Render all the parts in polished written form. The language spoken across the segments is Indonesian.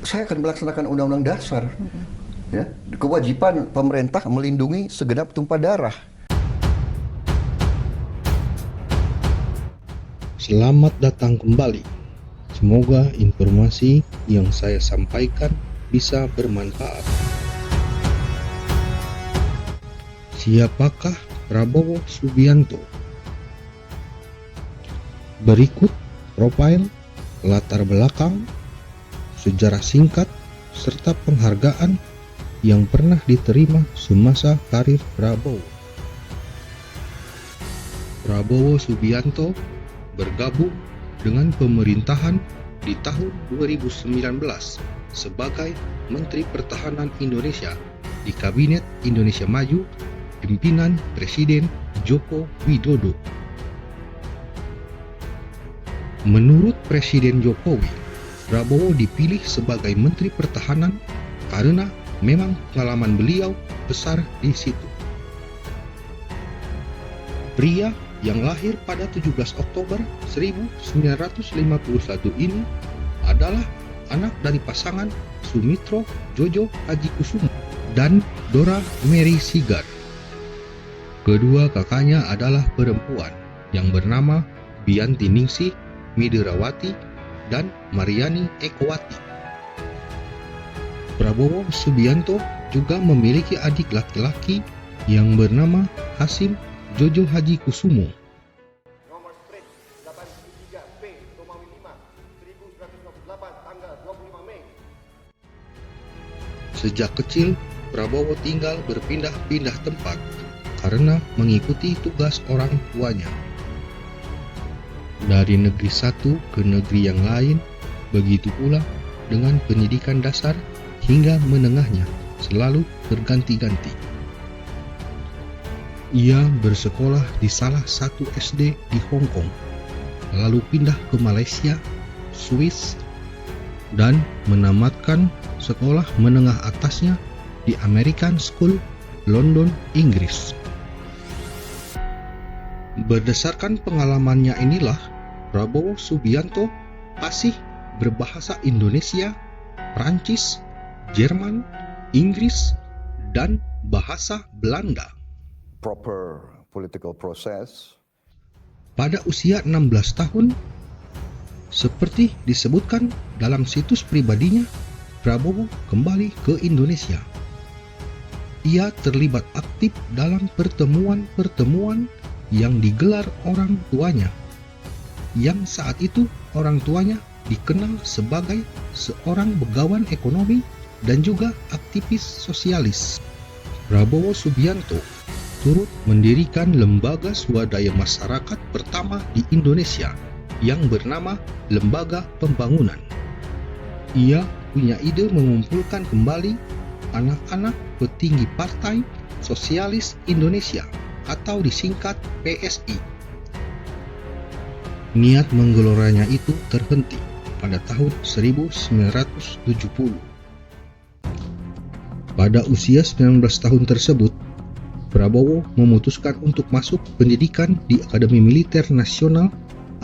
saya akan melaksanakan undang-undang dasar. Ya, kewajiban pemerintah melindungi segenap tumpah darah. Selamat datang kembali. Semoga informasi yang saya sampaikan bisa bermanfaat. Siapakah Prabowo Subianto? Berikut profil, latar belakang, sejarah singkat, serta penghargaan yang pernah diterima semasa karir Prabowo. Prabowo Subianto bergabung dengan pemerintahan di tahun 2019 sebagai Menteri Pertahanan Indonesia di Kabinet Indonesia Maju pimpinan Presiden Joko Widodo. Menurut Presiden Jokowi, Prabowo dipilih sebagai Menteri Pertahanan karena memang pengalaman beliau besar di situ. Pria yang lahir pada 17 Oktober 1951 ini adalah anak dari pasangan Sumitro Jojo Hadikusumo dan Dora Mary Sigar. Kedua kakaknya adalah perempuan yang bernama Bianti Ningsih Miderawati dan Mariani Ekowati. Prabowo Subianto juga memiliki adik laki-laki yang bernama Hasim Jojo Hadikusumo. Nomor strip 83P-5 1928 tanggal 25 Mei. Sejak kecil, Prabowo tinggal berpindah-pindah tempat karena mengikuti tugas orang tuanya. Dari negeri satu ke negeri yang lain, begitu pula dengan pendidikan dasar hingga menengahnya selalu berganti-ganti. Ia bersekolah di salah satu SD di Hong Kong, lalu pindah ke Malaysia, Swiss, dan menamatkan sekolah menengah atasnya di American School, London, Inggris. Berdasarkan pengalamannya inilah, Prabowo Subianto fasih berbahasa Indonesia, Prancis, Jerman, Inggris, dan bahasa Belanda. Proper political process. Pada usia 16 tahun, seperti disebutkan dalam situs pribadinya, Prabowo kembali ke Indonesia. Ia terlibat aktif dalam pertemuan-pertemuan yang digelar orang tuanya, yang saat itu orang tuanya dikenal sebagai seorang begawan ekonomi dan juga aktivis sosialis. Prabowo Subianto turut mendirikan lembaga swadaya masyarakat pertama di Indonesia yang bernama Lembaga Pembangunan. Ia punya ide mengumpulkan kembali anak-anak petinggi Partai Sosialis Indonesia atau disingkat PSI. Niat menggeloranya itu terhenti pada tahun 1970. Pada usia 19 tahun tersebut, Prabowo memutuskan untuk masuk pendidikan di Akademi Militer Nasional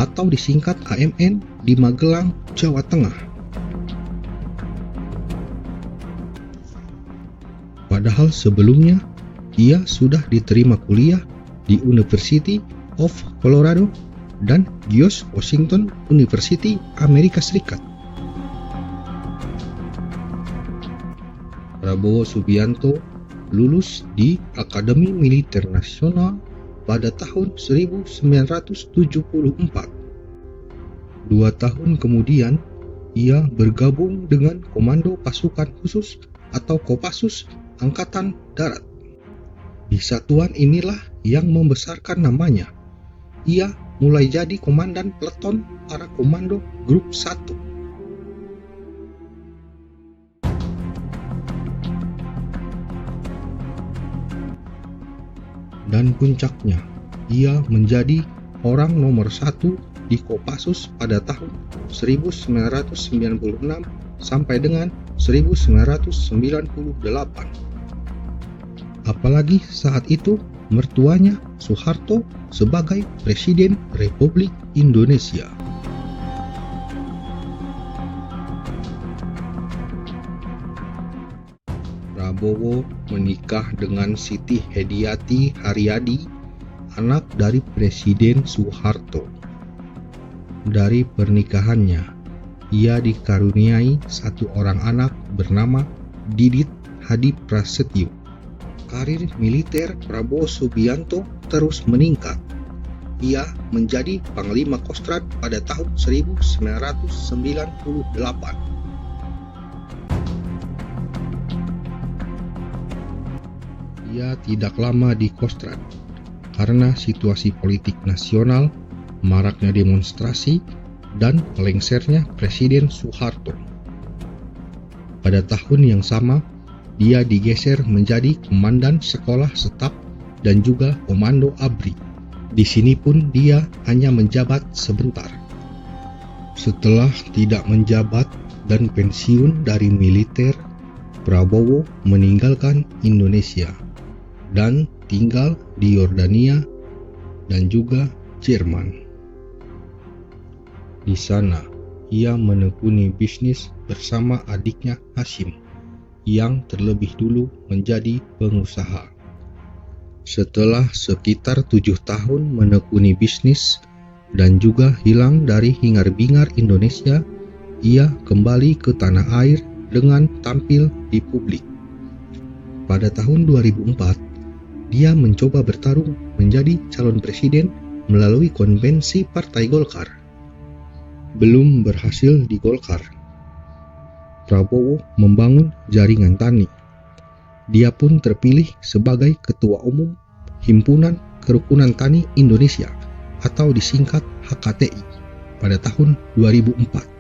atau disingkat AMN di Magelang, Jawa Tengah. Padahal sebelumnya, ia sudah diterima kuliah di University of Colorado dan George Washington University, Amerika Serikat. Prabowo Subianto lulus di Akademi Militer Nasional pada tahun 1974. 2 tahun kemudian, ia bergabung dengan Komando Pasukan Khusus atau Kopassus Angkatan Darat. Di satuan inilah yang membesarkan namanya. Ia mulai jadi komandan peleton para komando grup 1. Dan puncaknya, ia menjadi orang nomor 1 di Kopassus pada tahun 1996 sampai dengan 1998. Apalagi saat itu mertuanya Soeharto sebagai Presiden Republik Indonesia. Prabowo menikah dengan Siti Hediati Haryadi, anak dari Presiden Soeharto. Dari pernikahannya, ia dikaruniai satu orang anak bernama Didit Hadi Prasetyo. Karir militer Prabowo Subianto terus meningkat. Ia menjadi Panglima Kostrad pada tahun 1998. Ia tidak lama di Kostrad karena situasi politik nasional, maraknya demonstrasi, dan lengsernya Presiden Soeharto. Pada tahun yang sama, dia digeser menjadi Komandan Sekolah Staf dan juga Komando ABRI. Di sini pun dia hanya menjabat sebentar. Setelah tidak menjabat dan pensiun dari militer, Prabowo meninggalkan Indonesia dan tinggal di Yordania dan juga Jerman. Di sana, ia menekuni bisnis bersama adiknya Hashim, yang terlebih dulu menjadi pengusaha. Setelah sekitar 7 tahun menekuni bisnis dan juga hilang dari hingar-bingar Indonesia, ia kembali ke tanah air dengan tampil di publik. Pada tahun 2004, dia mencoba bertarung menjadi calon presiden melalui konvensi Partai Golkar. Belum berhasil di Golkar. Prabowo membangun jaringan tani. Dia pun terpilih sebagai Ketua Umum Himpunan Kerukunan Tani Indonesia atau disingkat HKTI pada tahun 2004.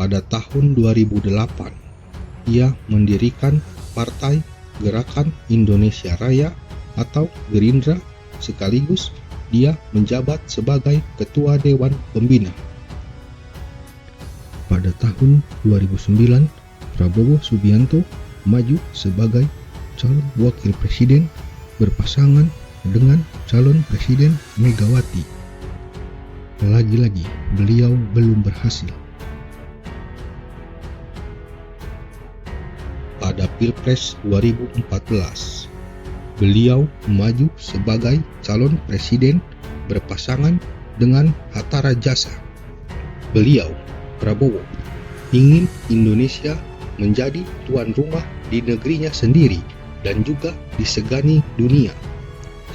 Pada tahun 2008, ia mendirikan Partai Gerakan Indonesia Raya atau Gerindra, sekaligus dia menjabat sebagai Ketua Dewan Pembina. Pada tahun 2009, Prabowo Subianto maju sebagai calon wakil presiden berpasangan dengan calon presiden Megawati. Lagi-lagi, beliau belum berhasil. Pada Pilpres 2014, beliau maju sebagai calon presiden berpasangan dengan Hatta Rajasa. Beliau, Prabowo, ingin Indonesia menjadi tuan rumah di negerinya sendiri dan juga disegani dunia.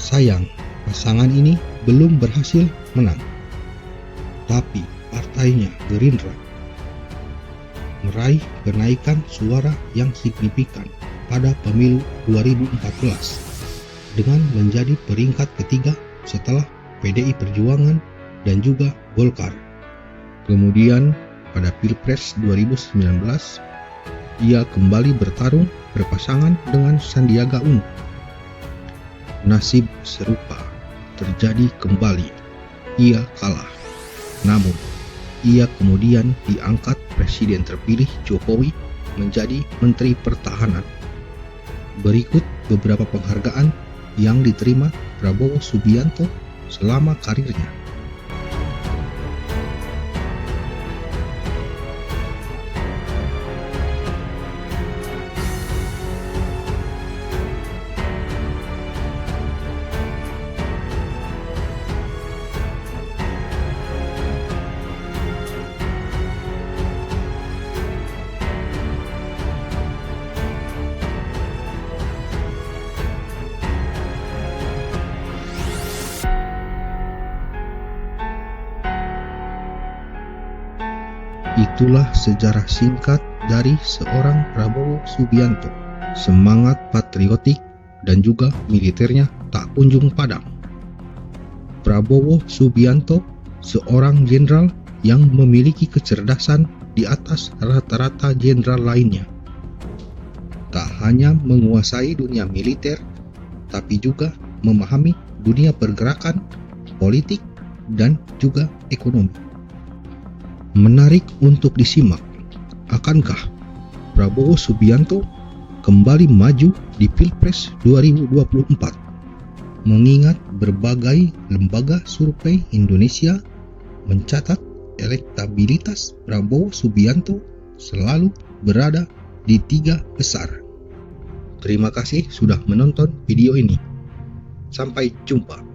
Sayang, pasangan ini belum berhasil menang. Tapi partainya Gerindra meraih kenaikan suara yang signifikan pada pemilu 2014 dengan menjadi peringkat ketiga setelah PDI Perjuangan dan juga Golkar. Kemudian pada Pilpres 2019, ia kembali bertarung berpasangan dengan Sandiaga Uno. Nasib serupa terjadi kembali. Ia kalah. Namun, ia kemudian diangkat Presiden terpilih Jokowi menjadi Menteri Pertahanan. Berikut beberapa penghargaan yang diterima Prabowo Subianto selama karirnya. Itulah sejarah singkat dari seorang Prabowo Subianto. Semangat patriotik dan juga militernya tak kunjung padam. Prabowo Subianto seorang jenderal yang memiliki kecerdasan di atas rata-rata jenderal lainnya. Tak hanya menguasai dunia militer, tapi juga memahami dunia pergerakan, politik, dan juga ekonomi. Menarik untuk disimak, akankah Prabowo Subianto kembali maju di Pilpres 2024? Mengingat berbagai lembaga survei Indonesia mencatat elektabilitas Prabowo Subianto selalu berada di 3 besar. Terima kasih sudah menonton video ini. Sampai jumpa.